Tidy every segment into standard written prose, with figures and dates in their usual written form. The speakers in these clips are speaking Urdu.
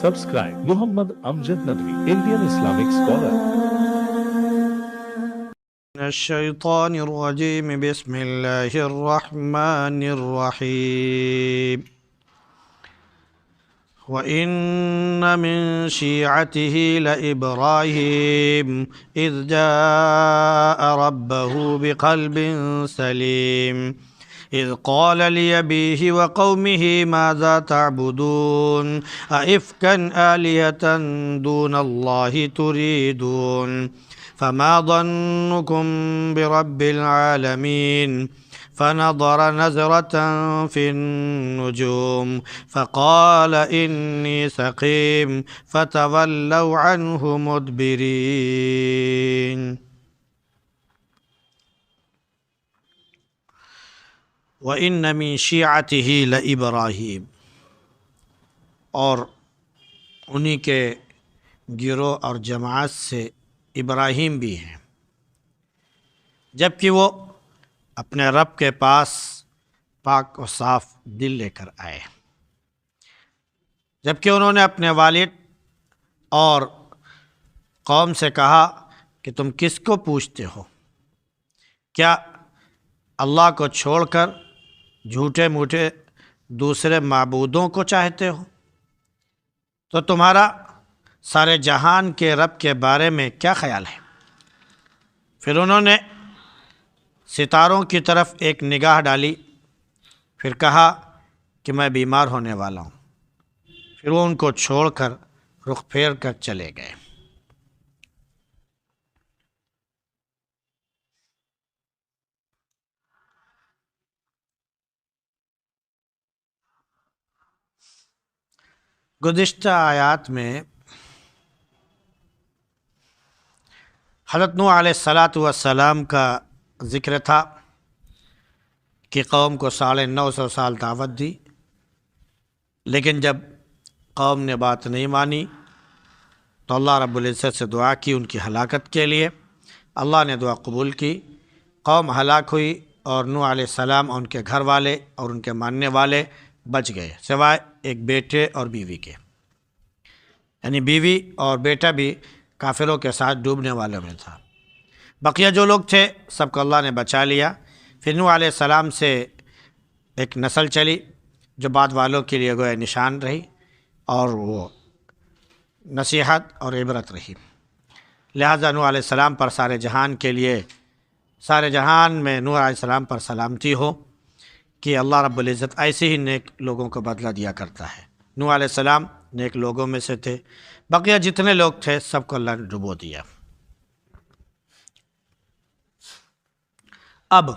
Subscribe Muhammad Amjad Nadwi, Indian Islamic scholar. من الشيطان الرجيم بسم الله الرحمن الرحيم وإن من شيعته لإبراهيم إذ جاء ربه بقلب سليم إذ قال لأبيه وقومه ماذا تعبدون أئفكا آلهة دون الله تريدون فما ظنكم برب العالمين فنظر نظرة في النجوم فقال إني سقيم فتولوا عنه مدبرين وَإِنَّ مِن شِيعَتِهِ لَإِبْرَاهِيمَ، اور انہی کے گروہ اور جماعت سے ابراہیم بھی ہیں، جبکہ وہ اپنے رب کے پاس پاک و صاف دل لے کر آئے، جبکہ انہوں نے اپنے والد اور قوم سے کہا کہ تم کس کو پوچھتے ہو؟ کیا اللہ کو چھوڑ کر جھوٹے موٹے دوسرے معبودوں کو چاہتے ہو؟ تو تمہارا سارے جہان کے رب کے بارے میں کیا خیال ہے؟ پھر انہوں نے ستاروں کی طرف ایک نگاہ ڈالی، پھر کہا کہ میں بیمار ہونے والا ہوں، پھر وہ ان کو چھوڑ کر رخ پھیر کر چلے گئے۔ گزشتہ آیات میں حضرت نوح علیہ السلام کا ذکر تھا کہ قوم کو 950 سال دعوت دی، لیکن جب قوم نے بات نہیں مانی تو اللہ رب العزت سے دعا کی ان کی ہلاکت کے لیے۔ اللہ نے دعا قبول کی، قوم ہلاک ہوئی اور نوح علیہ السلام اور ان کے گھر والے اور ان کے ماننے والے بچ گئے، سوائے ایک بیٹے اور بیوی کے، یعنی بیوی اور بیٹا بھی کافروں کے ساتھ ڈوبنے والوں میں تھا۔ بقیہ جو لوگ تھے سب کو اللہ نے بچا لیا۔ پھر نوح علیہ السلام سے ایک نسل چلی جو بعد والوں کے لیے گویا نشان رہی اور وہ نصیحت اور عبرت رہی۔ لہذا نوح علیہ السلام پر سارے جہان کے لیے، سارے جہان میں نوح علیہ السلام پر سلامتی ہو کہ اللہ رب العزت ایسے ہی نیک لوگوں کو بدلہ دیا کرتا ہے۔ نوح علیہ السلام نیک لوگوں میں سے تھے، بقیہ جتنے لوگ تھے سب کو اللہ نے ڈبو دیا۔ اب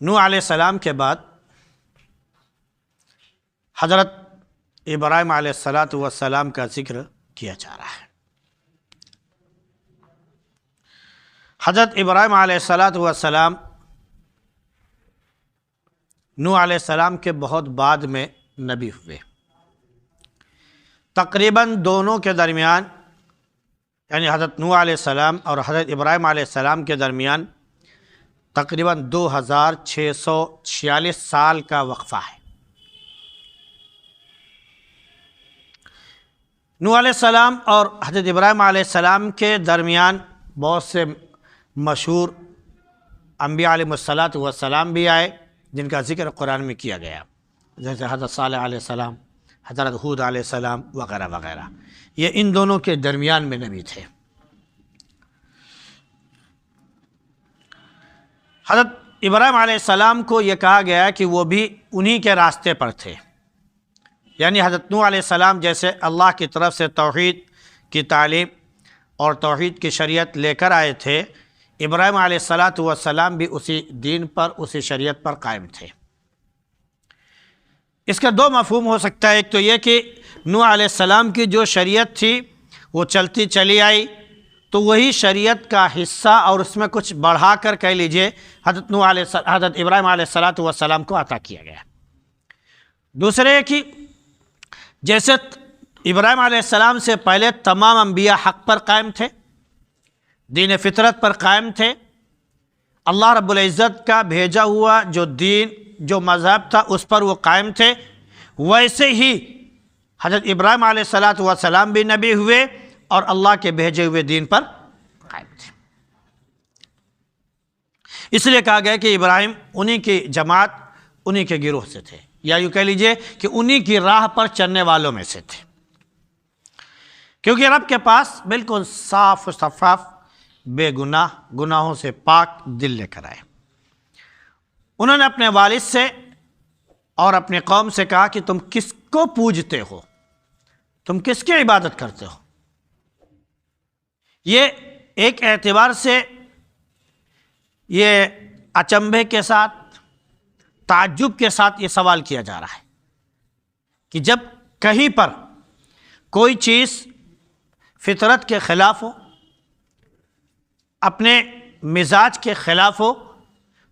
نوح علیہ السلام کے بعد حضرت ابراہیم علیہ السلام کا ذکر کیا جا رہا ہے۔ حضرت ابراہیم علیہ السلام نوح علیہ السلام کے بہت بعد میں نبی ہوئے۔ تقریباً دونوں کے درمیان، یعنی حضرت نوح علیہ السلام اور حضرت ابراہیم علیہ السلام کے درمیان تقریباً 2646 سال کا وقفہ ہے۔ نوح علیہ السلام اور حضرت ابراہیم علیہ السلام کے درمیان بہت سے مشہور انبیاء علیہ السلام بھی آئے جن کا ذکر قرآن میں کیا گیا، جیسے حضرت صالح علیہ السلام، حضرت ہود علیہ السلام وغیرہ وغیرہ۔ یہ ان دونوں کے درمیان میں نبی تھے۔ حضرت ابراہیم علیہ السلام کو یہ کہا گیا کہ وہ بھی انہی کے راستے پر تھے، یعنی حضرت نوح علیہ السلام جیسے اللہ کی طرف سے توحید کی تعلیم اور توحید کی شریعت لے کر آئے تھے، ابراہیم علیہ السلام بھی اسی دین پر، اسی شریعت پر قائم تھے۔ اس کا دو مفہوم ہو سکتا ہے، ایک تو یہ کہ نوح علیہ السلام کی جو شریعت تھی وہ چلتی چلی آئی تو وہی شریعت کا حصہ اور اس میں کچھ بڑھا کر کہہ لیجئے حضرت ابراہیم علیہ السلام کو عطا کیا گیا۔ دوسرے کہ جیسے ابراہیم علیہ السلام سے پہلے تمام انبیاء حق پر قائم تھے، دین فطرت پر قائم تھے، اللہ رب العزت کا بھیجا ہوا جو دین جو مذہب تھا اس پر وہ قائم تھے، ویسے ہی حضرت ابراہیم علیہ السلام بھی نبی ہوئے اور اللہ کے بھیجے ہوئے دین پر قائم تھے۔ اس لیے کہا گیا کہ ابراہیم انہی کی جماعت، انہی کے گروہ سے تھے، یا یوں کہہ لیجئے کہ انہی کی راہ پر چلنے والوں میں سے تھے، کیونکہ رب کے پاس بالکل صاف و شفاف بے گناہ، گناہوں سے پاک دل لے کر آئے۔ انہوں نے اپنے والد سے اور اپنی قوم سے کہا کہ تم کس کو پوجتے ہو، تم کس کی عبادت کرتے ہو؟ یہ ایک اعتبار سے یہ اچنبھے کے ساتھ، تعجب کے ساتھ یہ سوال کیا جا رہا ہے کہ جب کہیں پر کوئی چیز فطرت کے خلاف ہو، اپنے مزاج کے خلاف ہو،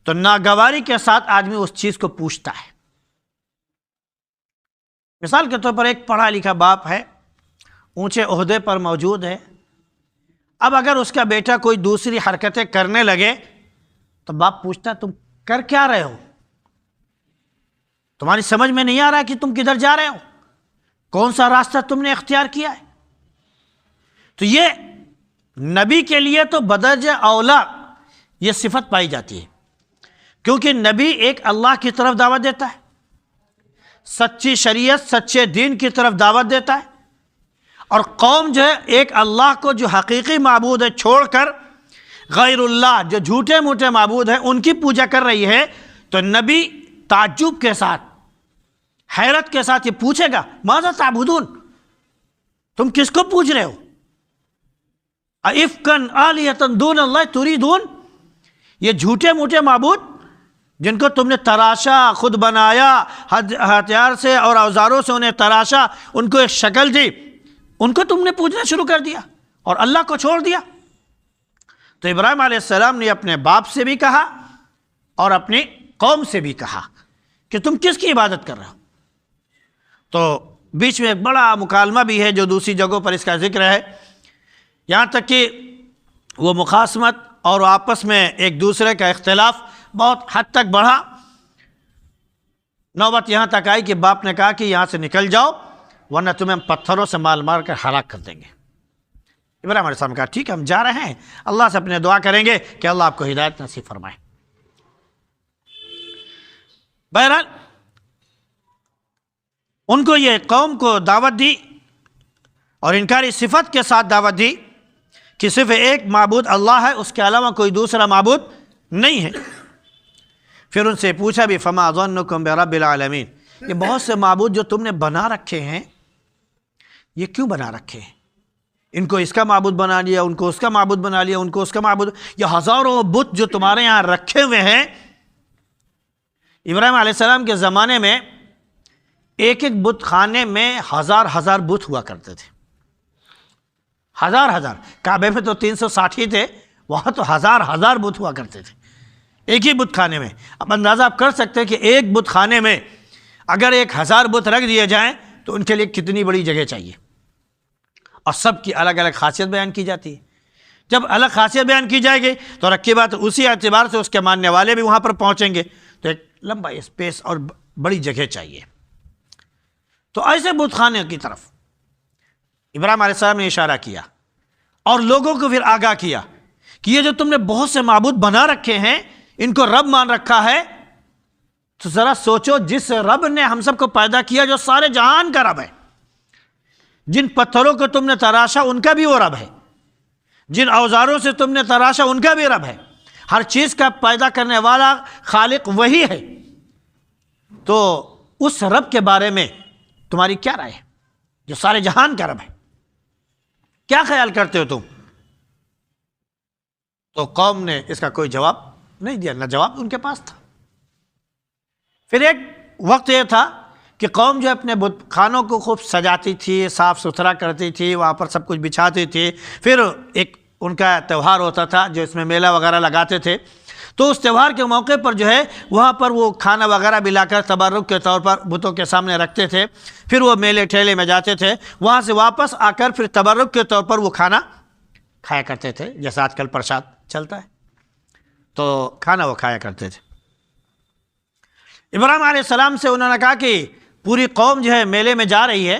تو ناگواری کے ساتھ آدمی اس چیز کو پوچھتا ہے۔ مثال کے طور پر ایک پڑھا لکھا باپ ہے، اونچے عہدے پر موجود ہے، اب اگر اس کا بیٹا کوئی دوسری حرکتیں کرنے لگے تو باپ پوچھتا ہے تم کر کیا رہے ہو؟ تمہاری سمجھ میں نہیں آ رہا کہ تم کدھر جا رہے ہو؟ کون سا راستہ تم نے اختیار کیا ہے؟ تو یہ نبی کے لیے تو بدرجہ اولا یہ صفت پائی جاتی ہے، کیونکہ نبی ایک اللہ کی طرف دعوت دیتا ہے، سچی شریعت، سچے دین کی طرف دعوت دیتا ہے، اور قوم جو ہے ایک اللہ کو جو حقیقی معبود ہے چھوڑ کر غیر اللہ جو جھوٹے موٹے معبود ہیں ان کی پوجا کر رہی ہے، تو نبی تعجب کے ساتھ، حیرت کے ساتھ یہ پوچھے گا ماذا تعبدون، تم کس کو پوچھ رہے ہو؟ ائفکن آلیۃ دون اللہ تریدون، یہ جھوٹے موٹے معبود جن کو تم نے تراشا، خود بنایا، ہتھیار سے اور اوزاروں سے انہیں تراشا، ان کو ایک شکل دی، ان کو تم نے پوجنا شروع کر دیا اور اللہ کو چھوڑ دیا۔ تو ابراہیم علیہ السلام نے اپنے باپ سے بھی کہا اور اپنی قوم سے بھی کہا کہ تم کس کی عبادت کر رہے ہو؟ تو بیچ میں ایک بڑا مکالمہ بھی ہے جو دوسری جگہوں پر اس کا ذکر ہے، یہاں تک کہ وہ مخاصمت اور آپس میں ایک دوسرے کا اختلاف بہت حد تک بڑھا، نوبت یہاں تک آئی کہ باپ نے کہا کہ یہاں سے نکل جاؤ ورنہ تمہیں ہم پتھروں سے مار مار کر ہلاک کر دیں گے۔ ابراہیم علیہ السلام نے کہا ٹھیک ہے ہم جا رہے ہیں، اللہ سے اپنے دعا کریں گے کہ اللہ آپ کو ہدایت نصیب فرمائے۔ بہرحال ان کو یہ قوم کو دعوت دی اور انکاری صفت کے ساتھ دعوت دی کہ صرف ایک معبود اللہ ہے، اس کے علاوہ کوئی دوسرا معبود نہیں ہے۔ پھر ان سے پوچھا بھی فما ظنکم برب العالمین، یہ بہت سے معبود جو تم نے بنا رکھے ہیں یہ کیوں بنا رکھے ہیں؟ ان کو اس کا معبود بنا لیا، ان کو اس کا معبود بنا لیا، ان کو اس کا معبود، یہ ہزاروں بت جو تمہارے یہاں رکھے ہوئے ہیں۔ ابراہیم علیہ السلام کے زمانے میں ایک ایک بت خانے میں ہزار ہزار بت ہوا کرتے تھے، ہزار ہزار، کعبے میں تو 360 ہی تھے، وہاں تو ہزار ہزار بت ہوا کرتے تھے ایک ہی بت خانے میں۔ اب اندازہ آپ کر سکتے ہیں کہ ایک بت خانے میں اگر 1000 بت رکھ دیے جائیں تو ان کے لیے کتنی بڑی جگہ چاہیے، اور سب کی الگ الگ خاصیت بیان کی جاتی ہے۔ جب الگ خاصیت بیان کی جائے گی تو رکھی بات اسی اعتبار سے اس کے ماننے والے بھی وہاں پر پہنچیں گے، تو ایک لمبا اسپیس اور بڑی جگہ چاہیے۔ تو ایسے بت خانے کی طرف ابراہیم علیہ السلام نے اشارہ کیا اور لوگوں کو پھر آگاہ کیا کہ یہ جو تم نے بہت سے معبود بنا رکھے ہیں، ان کو رب مان رکھا ہے، تو ذرا سوچو جس رب نے ہم سب کو پیدا کیا، جو سارے جہان کا رب ہے، جن پتھروں کو تم نے تراشا ان کا بھی وہ رب ہے، جن اوزاروں سے تم نے تراشا ان کا بھی رب ہے، ہر چیز کا پیدا کرنے والا خالق وہی ہے، تو اس رب کے بارے میں تمہاری کیا رائے ہے جو سارے جہان کا رب ہے؟ کیا خیال کرتے ہو تم؟ تو قوم نے اس کا کوئی جواب نہیں دیا، نہ جواب ان کے پاس تھا۔ پھر ایک وقت یہ تھا کہ قوم جو اپنے بت خانوں کو خوب سجاتی تھی، صاف ستھرا کرتی تھی، وہاں پر سب کچھ بچھاتی تھی، پھر ایک ان کا تہوار ہوتا تھا جو اس میں میلہ وغیرہ لگاتے تھے، تو اس تہوار کے موقع پر جو ہے وہاں پر وہ کھانا وغیرہ بھی لا کر تبرک کے طور پر بتوں کے سامنے رکھتے تھے، پھر وہ میلے ٹھیلے میں جاتے تھے، وہاں سے واپس آ کر پھر تبرک کے طور پر وہ کھانا کھایا کرتے تھے، جیسا آج کل پرساد چلتا ہے تو کھانا وہ کھایا کرتے تھے۔ ابراہیم علیہ السلام سے انہوں نے کہا کہ پوری قوم جو ہے میلے میں جا رہی ہے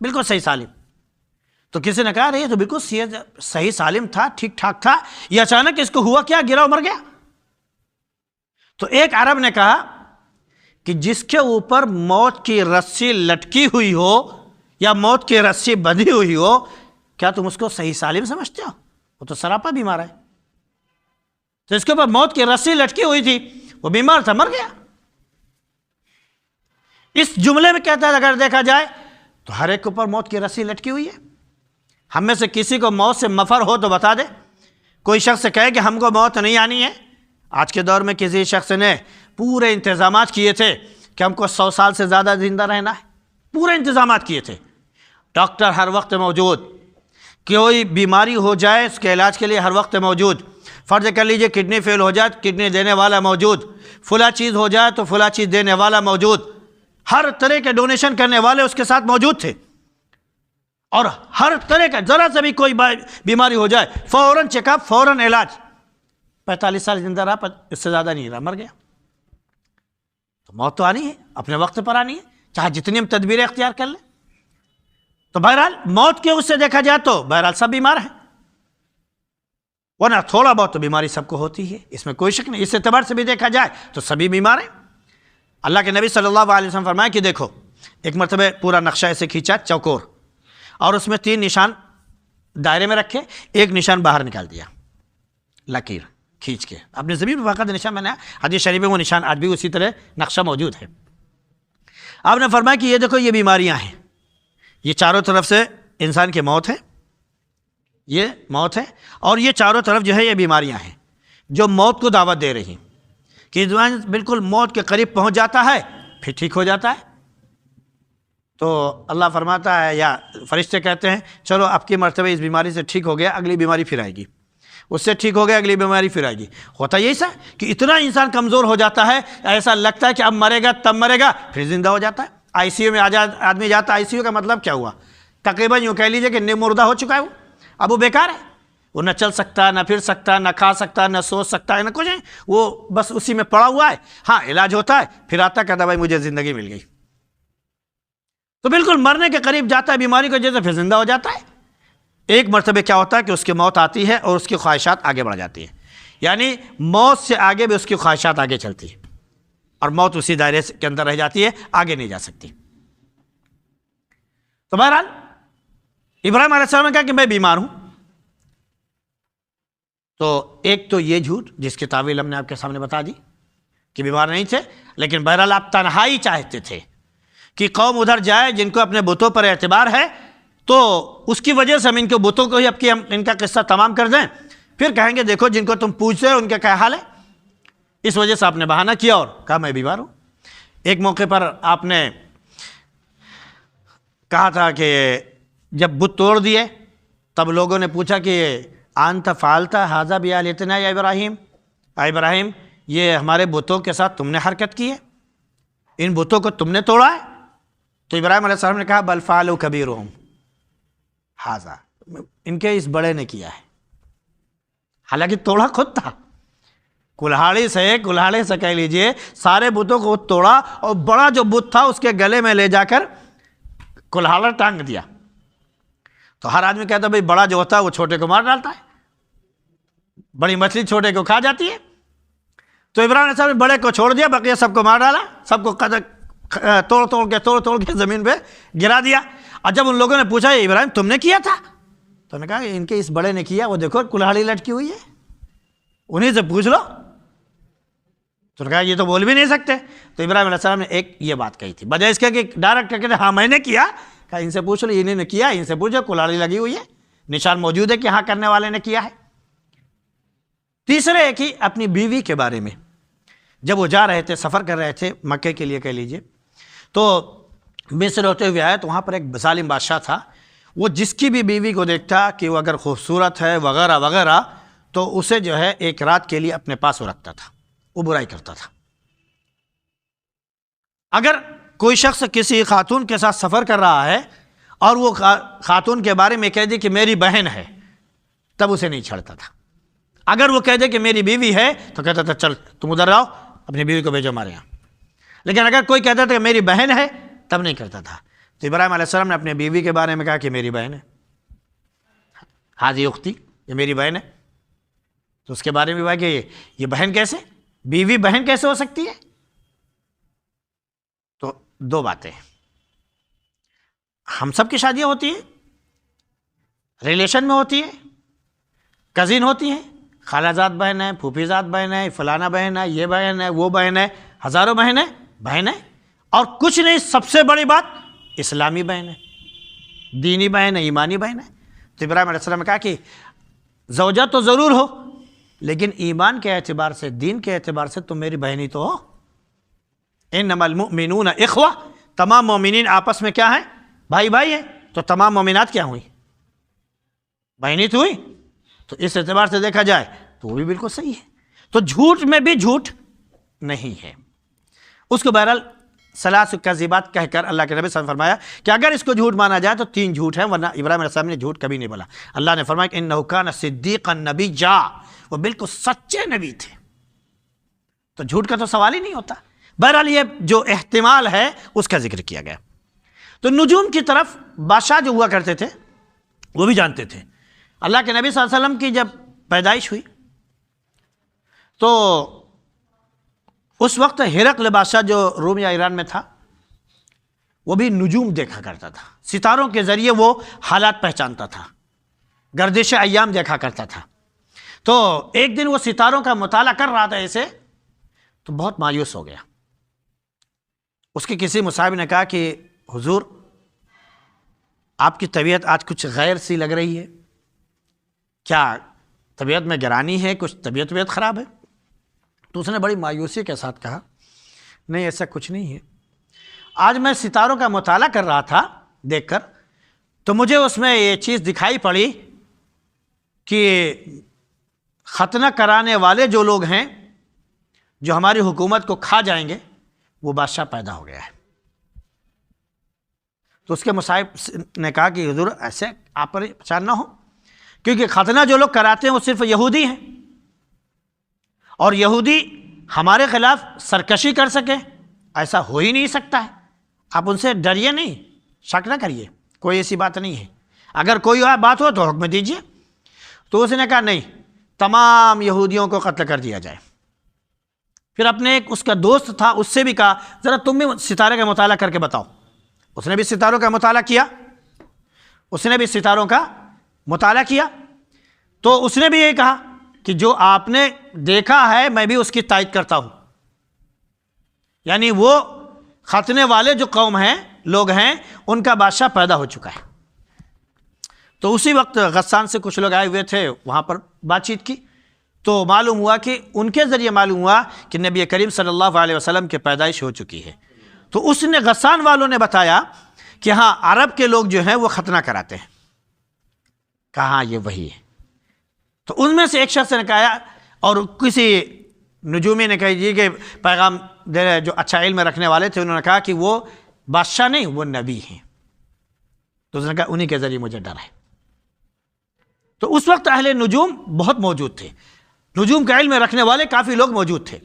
بالکل صحیح سالم. تو کسی نے کہا ارے یہ تو بالکل صحیح سالم تھا, ٹھیک ٹھاک تھا, یہ اچانک اس کو ہوا کیا, گرا مر گیا. تو ایک عرب نے کہا کہ جس کے اوپر موت کی رسی لٹکی ہوئی ہو یا موت کی رسی بندھی ہوئی ہو, کیا تم اس کو صحیح سالم سمجھتے ہو؟ وہ تو سراپا بیمار ہے. تو اس کے اوپر موت کی رسی لٹکی ہوئی تھی, وہ بیمار تھا, مر گیا. اس جملے میں کہتا ہے اگر دیکھا جائے تو ہر ایک کے اوپر موت کی رسی لٹکی ہوئی ہے. ہم میں سے کسی کو موت سے مفر ہو تو بتا دے. کوئی شخص کہے کہ ہم کو موت نہیں آنی ہے. آج کے دور میں کسی شخص نے پورے انتظامات کیے تھے کہ ہم کو 100 سال سے زیادہ زندہ رہنا ہے, پورے انتظامات کیے تھے, ڈاکٹر ہر وقت موجود, کوئی بیماری ہو جائے اس کے علاج کے لیے ہر وقت موجود. فرض کر لیجئے کڈنی فیل ہو جائے, کڈنی دینے والا موجود, فلاں چیز ہو جائے تو فلاں چیز دینے والا موجود. ہر طرح کے ڈونیشن کرنے والے اس کے ساتھ موجود تھے, اور ہر طرح کا ذرا سے بھی کوئی بیماری ہو جائے فوراً چیک اپ, فوراً علاج. 45 سال زندہ رہا, اس سے زیادہ نہیں رہا, مر گیا. تو موت تو آنی ہے, اپنے وقت پر آنی ہے, چاہے جتنی ہم تدبیریں اختیار کر لیں. تو بہرحال موت کے اس سے دیکھا جائے تو بہرحال سب بیمار ہیں, ورنہ تھوڑا بہت تو بیماری سب کو ہوتی ہے, اس میں کوئی شک نہیں. اس اعتبار سے بھی دیکھا جائے تو سبھی بیمار ہیں. اللہ کے نبی صلی اللہ علیہ وسلم فرمایا کہ دیکھو, ایک مرتبہ پورا نقشہ ایسے کھینچا چوکور, اور اس میں 3 نشان دائرے میں رکھے, ایک نشان باہر نکال دیا لکیر کھینچ کے. اپنے زمین پر واقع نشان بنایا. حدیث شریف میں وہ نشان آج بھی اسی طرح نقشہ موجود ہے. آپ نے فرمایا کہ یہ دیکھو یہ بیماریاں ہیں, یہ چاروں طرف سے انسان کی موت ہے, یہ موت ہے, اور یہ چاروں طرف جو ہے یہ بیماریاں ہیں جو موت کو دعوت دے رہی ہیں کہ انسان بالکل موت کے قریب پہنچ جاتا ہے پھر ٹھیک ہو جاتا ہے. تو اللہ فرماتا ہے یا فرشتے کہتے ہیں چلو اب کی مرتبہ اس بیماری سے ٹھیک ہو گیا, اگلی بیماری پھر آئے گی, اس سے ٹھیک ہو گیا اگلی بیماری پھر آئے گی. ہوتا یہی سا کہ اتنا انسان کمزور ہو جاتا ہے, ایسا لگتا ہے کہ اب مرے گا تب مرے گا, پھر زندہ ہو جاتا ہے. آئی سی یو میں آدمی جاتا ہے, آئی سی یو کا مطلب کیا ہوا, تقریباً یوں کہہ لیجئے کہ مردہ ہو چکا ہے, وہ اب وہ بیکار ہے, وہ نہ چل سکتا, نہ پھر سکتا, نہ کھا سکتا, نہ سوچ سکتا ہے, نہ کچھ ہے, وہ بس اسی میں پڑا ہوا ہے. ہاں علاج ہوتا ہے, پھر آتا کہتا بھائی مجھے زندگی مل گئی. تو بالکل مرنے کے قریب جاتا ہے بیماری کو جیسے, پھر زندہ ہو جاتا ہے. ایک مرتبہ کیا ہوتا ہے کہ اس کی موت آتی ہے اور اس کی خواہشات آگے بڑھ جاتی ہیں, یعنی موت سے آگے بھی اس کی خواہشات آگے چلتی ہے, اور موت اسی دائرے کے اندر رہ جاتی ہے, آگے نہیں جا سکتی. تو بہرحال ابراہیم علیہ السلام نے کہا کہ میں بیمار ہوں. تو ایک تو یہ جھوٹ جس کی تعویل ہم نے آپ کے سامنے بتا دی کہ بیمار نہیں تھے, لیکن بہرحال آپ تنہائی چاہتے تھے کہ قوم ادھر جائے جن کو اپنے بتوں پر اعتبار ہے, تو اس کی وجہ سے ہم ان کے بتوں کو ہی اب کی ہم ان کا قصہ تمام کر دیں, پھر کہیں گے دیکھو جن کو تم پوچھتے ہو ان کا کیا حال ہے. اس وجہ سے آپ نے بہانہ کیا اور کہا میں بیمار ہوں. ایک موقع پر آپ نے کہا تھا کہ جب بت توڑ دیے تب لوگوں نے پوچھا کہ انت فعلت ھذا بآلہتنا یا ابراہیم, ابراہیم یہ ہمارے بتوں کے ساتھ تم نے حرکت کی ہے, ان بتوں کو تم نے توڑا ہے. تو ابراہیم علیہ السلام نے کہا بل فعلوا کبیرہم ھذا, ان کے اس بڑے نے کیا ہے, حالانکہ توڑا خود تھا. کلہاڑی سے کہہ لیجئے سارے بتوں کو توڑا, اور بڑا جو بت تھا اس کے گلے میں لے جا کر کلہاڑا ٹانگ دیا. تو ہر آدمی کہتا ہے بھائی بڑا جو ہوتا ہے وہ چھوٹے کو مار ڈالتا ہے, بڑی مچھلی چھوٹے کو کھا جاتی ہے. تو ابراہیم علیہ السلام نے بڑے کو چھوڑ دیا, بقیہ سب کو مار ڈالا, سب کو توڑ کے زمین پہ گرا دیا. اور جب ان لوگوں نے پوچھا یہ ابراہیم تم نے کیا تھا, تو انہوں نے کہا ان کے اس بڑے نے کیا, وہ دیکھو کلہاڑی لٹکی ہوئی ہے, انہیں سے پوچھ لو. تو نے کہا یہ تو بول بھی نہیں سکتے. تو ابراہیم علیہ السلام نے ایک یہ بات کہی تھی, بجائے اس کے کہ ڈائریکٹ کہتے ہاں میں نے کیا, کہا ان سے پوچھ لو انہیں نے کیا, ان سے پوچھو کلہاڑی لگی ہوئی ہے, نشان موجود ہے کہ ہاں کرنے والے نے کیا ہے. تیسرے ایک ہی اپنی بیوی کے بارے میں, جب وہ جا رہے تھے سفر کر رہے تھے مکے کے لیے کہہ لیجئے, تو مصر ہوتے ہوئے آئے تو وہاں پر ایک ظالم بادشاہ تھا, وہ جس کی بھی بیوی کو دیکھتا کہ وہ اگر خوبصورت ہے وغیرہ وغیرہ تو اسے جو ہے ایک رات کے لیے اپنے پاس وہ رکھتا تھا, وہ برائی کرتا تھا. اگر کوئی شخص کسی خاتون کے ساتھ سفر کر رہا ہے اور وہ خاتون کے بارے میں کہہ دے کہ میری بہن ہے, تب اسے نہیں چھڑتا تھا. اگر وہ کہہ دے کہ میری بیوی ہے تو کہتا تھا چل تم ادھر رہو, اپنی بیوی کو بھیجو ہمارے یہاں. لیکن اگر کوئی کہتا تھا کہ میری بہن ہے تب نہیں کرتا تھا. تو ابراہیم علیہ السلام نے اپنے بیوی کے بارے میں کہا کہ میری بہن ہے، ہاذی اختی، یہ میری بہن ہے. تو اس کے بارے میں کہا کہ یہ بہن کیسے، بیوی بہن کیسے ہو سکتی ہے؟ تو دو باتیں، ہم سب کی شادیاں ہوتی ہیں، ریلیشن میں ہوتی ہیں، کزن ہوتی ہیں، خالہ زاد بہن ہے، پھوپھی زاد بہن ہے، فلانا بہن ہے، یہ بہن ہے، وہ بہن ہے، ہزاروں بہن ہے، اور کچھ نہیں، سب سے بڑی بات اسلامی بہن ہے، دینی بہن ہے، ایمانی بہن ہے. تو ابراہیم علیہ السلام نے کہا کہ زوجہ تو ضرور ہو، لیکن ایمان کے اعتبار سے، دین کے اعتبار سے تم میری بہن ہی تو ہو. انما المؤمنون اخوہ، تمام مومنین آپس میں کیا ہیں؟ بھائی بھائی ہیں. تو تمام مومنات کیا ہوئی؟ بہنی تو ہوئی. تو اس اعتبار سے دیکھا جائے تو وہ بھی بالکل صحیح ہے. تو جھوٹ میں بھی جھوٹ نہیں ہے. اس کو بہرحال ثلاث کذبات کہہ کر اللہ کے نبی صلی اللہ علیہ وسلم نے فرمایا کہ اگر اس کو جھوٹ مانا جائے تو 3 جھوٹ ہیں، ورنہ ابراہیم علیہ السلام نے جھوٹ کبھی نہیں بولا. اللہ نے فرمایا کہ انہ کان صدیقا نبیّا، وہ بالکل سچے نبی تھے. تو جھوٹ کا تو سوال ہی نہیں ہوتا. بہرحال یہ جو احتمال ہے اس کا ذکر کیا گیا. تو نجوم کی طرف بادشاہ جو ہوا کرتے تھے وہ بھی جانتے تھے. اللہ کے نبی صلی اللہ علیہ وسلم کی جب پیدائش ہوئی تو اس وقت ہرقل بادشاہ جو روم یا ایران میں تھا وہ بھی نجوم دیکھا کرتا تھا. ستاروں کے ذریعے وہ حالات پہچانتا تھا، گردش ایام دیکھا کرتا تھا. تو ایک دن وہ ستاروں کا مطالعہ کر رہا تھا ایسے، تو بہت مایوس ہو گیا. اس کے کسی مصاحب نے کہا کہ حضور آپ کی طبیعت آج کچھ غیر سی لگ رہی ہے، کیا طبیعت میں گرانی ہے، کچھ طبیعت خراب ہے؟ تو اس نے بڑی مایوسی کے ساتھ کہا نہیں ایسا کچھ نہیں ہے، آج میں ستاروں کا مطالعہ کر رہا تھا دیکھ کر، تو مجھے اس میں یہ چیز دکھائی پڑی کہ ختنہ کرانے والے جو لوگ ہیں جو ہماری حکومت کو کھا جائیں گے وہ بادشاہ پیدا ہو گیا ہے. تو اس کے مصاحب نے کہا کہ حضور ایسے آپ پر پریشان نہ ہو، کیونکہ ختنہ جو لوگ کراتے ہیں وہ صرف یہودی ہیں، اور یہودی ہمارے خلاف سرکشی کر سکے ایسا ہو ہی نہیں سکتا ہے. آپ ان سے ڈریے نہیں، شک نہ کریے، کوئی ایسی بات نہیں ہے، اگر کوئی بات ہو تو حکم دیجیے. تو اس نے کہا نہیں، تمام یہودیوں کو قتل کر دیا جائے. پھر اپنے ایک اس کا دوست تھا اس سے بھی کہا ذرا تم بھی ستارے کا مطالعہ کر کے بتاؤ. اس نے بھی ستاروں کا مطالعہ کیا، تو اس نے بھی یہ کہا کہ جو آپ نے دیکھا ہے میں بھی اس کی تائید کرتا ہوں. یعنی وہ ختنے والے جو قوم ہیں، لوگ ہیں، ان کا بادشاہ پیدا ہو چکا ہے. تو اسی وقت غسان سے کچھ لوگ آئے ہوئے تھے، وہاں پر بات چیت کی تو معلوم ہوا کہ ان کے ذریعے معلوم ہوا کہ نبی کریم صلی اللہ علیہ وسلم کی پیدائش ہو چکی ہے. تو اس نے غسان والوں نے بتایا کہ ہاں عرب کے لوگ جو ہیں وہ ختنہ کراتے ہیں. کہا یہ وہی ہے. تو ان میں سے ایک شخص نے کہا، اور کسی نجومی نے کہا جی کہ پیغام دے رہے جو اچھا علم رکھنے والے تھے، انہوں نے کہا کہ وہ بادشاہ نہیں، وہ نبی ہیں. تو اس نے کہا انہی کے ذریعے مجھے ڈر ہے. تو اس وقت اہل نجوم بہت موجود تھے، نجوم کا علم رکھنے والے کافی لوگ موجود تھے.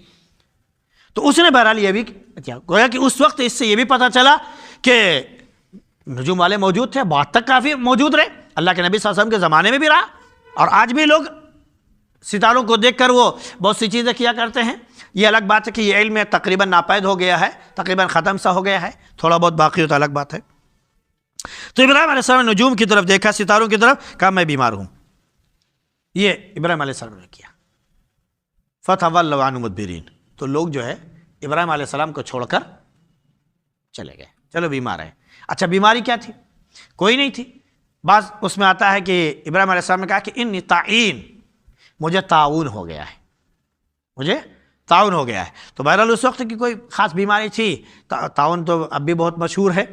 تو اس نے بہرحال یہ بھی کیا، گویا کہ اس وقت اس سے یہ بھی پتہ چلا کہ نجوم والے موجود تھے، بعد تک کافی موجود رہے، اللہ کے نبی صلی اللہ علیہ وسلم کے زمانے میں بھی رہا، اور آج بھی لوگ ستاروں کو دیکھ کر وہ بہت سی چیزیں کیا کرتے ہیں. یہ الگ بات ہے کہ یہ علم تقریباً ناپید ہو گیا ہے، تقریباً ختم سا ہو گیا ہے، تھوڑا بہت باقی ہوتا الگ بات ہے. تو ابراہیم علیہ السلام نے نجوم کی طرف دیکھا، ستاروں کی طرف، کہا میں بیمار ہوں. یہ ابراہیم علیہ السلام نے کیا. فَتَوَلَّوْا عَنْهُ مُدْبِرِينَ. تو لوگ جو ہے ابراہیم علیہ السلام کو چھوڑ کر چلے گئے. چلو بیمار ہے. اچھا بیماری کیا تھی؟ کوئی نہیں تھی. بعض اس میں آتا ہے کہ ابراہیم علیہ السلام نے کہا کہ انی طاعین، مجھے طاعون ہو گیا ہے، مجھے طاعون ہو گیا ہے. تو بہرحال اس وقت کی کوئی خاص بیماری تھی، طاعون تو اب بھی بہت مشہور ہے.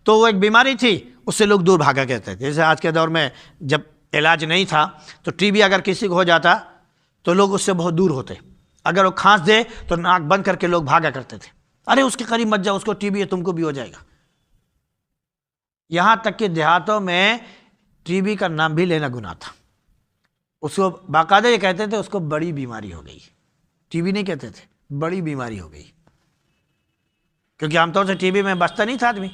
تو وہ ایک بیماری تھی، اس سے لوگ دور بھاگا کرتے تھے. جیسے آج کے دور میں جب علاج نہیں تھا تو ٹی بی اگر کسی کو ہو جاتا تو لوگ اس سے بہت دور ہوتے. اگر وہ کھانس دے تو ناک بند کر کے لوگ بھاگا کرتے تھے، ارے اس کے قریب مت جاؤ، اس کو ٹی بی ہے، تم کو بھی ہو جائے گا. یہاں تک کہ دیہاتوں میں ٹی بی کا نام بھی لینا گناہ تھا. اس کو باقاعدہ یہ کہتے تھے اس کو بڑی بیماری ہو گئی. ٹی بی نہیں کہتے تھے، بڑی بیماری ہو گئی، کیونکہ عام طور سے ٹی بی میں بچتا نہیں تھا آدمی،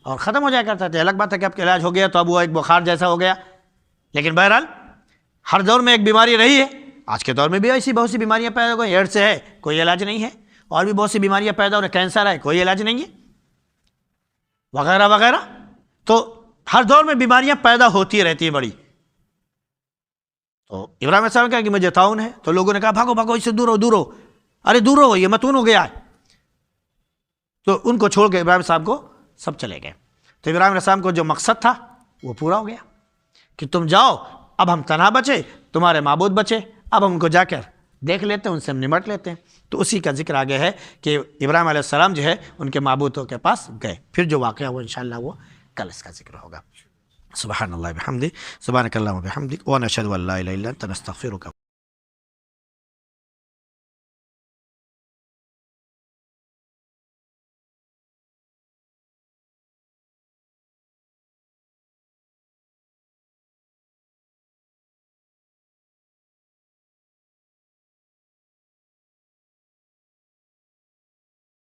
اور ختم ہو جایا کرتا تھا. الگ بات ہے کہ اب کا علاج ہو گیا تو اب وہ ایک بخار جیسا ہو گیا. لیکن بہرحال ہر دور میں ایک بیماری رہی ہے. آج کے دور میں بھی ایسی بہت سی بیماریاں پیدا ہو گئی. ایڈس ہے, کوئی علاج نہیں ہے. اور بھی بہت سی بیماریاں پیدا ہو رہی ہیں. کینسر ہے, کوئی علاج نہیں ہے, وغیرہ وغیرہ. تو ہر دور میں بیماریاں پیدا ہوتی رہتی ہیں بڑی. تو ابراہیم علیہ السلام نے کہا کہ مجھے طاعون ہے. تو لوگوں نے کہا بھاگو بھاگو, اس سے دور ہو, دور ہو, ارے دور ہو, یہ متون ہو گیا ہے. تو ان کو چھوڑ کے ابراہیم صاحب کو سب چلے گئے. تو ابراہیم علیہ السلام کو جو مقصد تھا وہ پورا ہو گیا کہ تم جاؤ, اب ہم تنہا بچے, تمہارے معبود بچے, اب ہم ان کو جا کر دیکھ لیتے ہیں, ان سے ہم نمٹ لیتے ہیں. تو اسی کا ذکر آگے ہے کہ ابراہیم علیہ السلام جو ہے ان کے معبودوں کے پاس گئے. پھر جو واقعہ وہ انشاءاللہ وہ کل اس کا ذکر ہوگا. سبحان اللہ بحمدہ, سبحانک اللہم وبحمدک, ونشہد ان لا الہ الا انت نستغفرک.